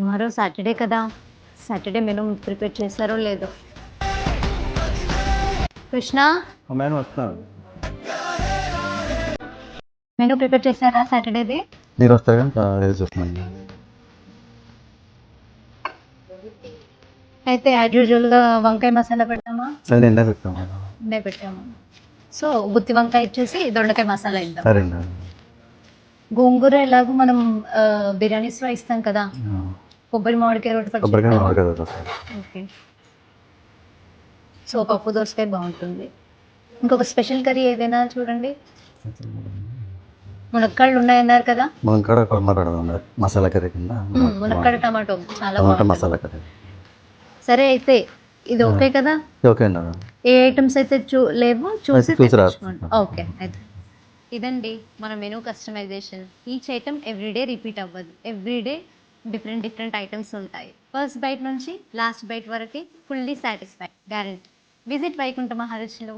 Tomorrow Saturday కదా! Saturday menu prepare చేశారో లేదో? కృష్ణ మేడం వస్తున్నారు. మెనూ ప్రిపేర్ చేశారా సాటర్డేది? మీరు వస్తారు కానీ ఏది చూస్తున్నాను. అయితే యాజ్ యూజువల్‌గా వంకాయ మసాలా పెడదామా? సరే ఎండా పెట్టాము మేడం. ఉండే పెట్టాము. సో, గుత్తి వంకాయ ఇచ్చేసి దొండకాయ మసాలా ఇద్దాం. సరే మేడం. గోంగూర ఎలాగో మనం బిర్యానీస్‌లో ఇస్తాం కదా! కొబ్బరి మామిడికాయ రోటి పచ్చడి కొబ్బరికాయ ఇద్దామా? మామిడికాయ వస్తారు. ఓకే. సో, పప్పు దోసకాయ బావుంటుంది. ఇంకొక స్పెషల్ కర్రీ ఏదైనా చూడండి. మునక్కాడలు ఉన్నాయన్నారు కదా! మనం కూడా కొరమ పెడదాం మసాలా కర్రీ కింద. మునక్కాడ టమాటో చాలా టమాటా బావుంటుంది. మసాలా కర్రీ. సరే అయితే ఇది ఓకే కదా? Okay madam. ఏ ఐటమ్స్ అయితే లేవో చూసి చూసి రా. తెప్పించుకోండి. ఓకే. అయితే ఇదండి మన menu customisation. Each item everyday repeat అవ్వదు. ఎవ్రీడే డిఫరెంట్ డిఫరెంట్ ఐటమ్స్ ఉంటాయి. ఫస్ట్ బైట్ నుంచి లాస్ట్ బైట్ వరకి fully satisfied guarantee. Visit Vaikuntha మహారుచిలో.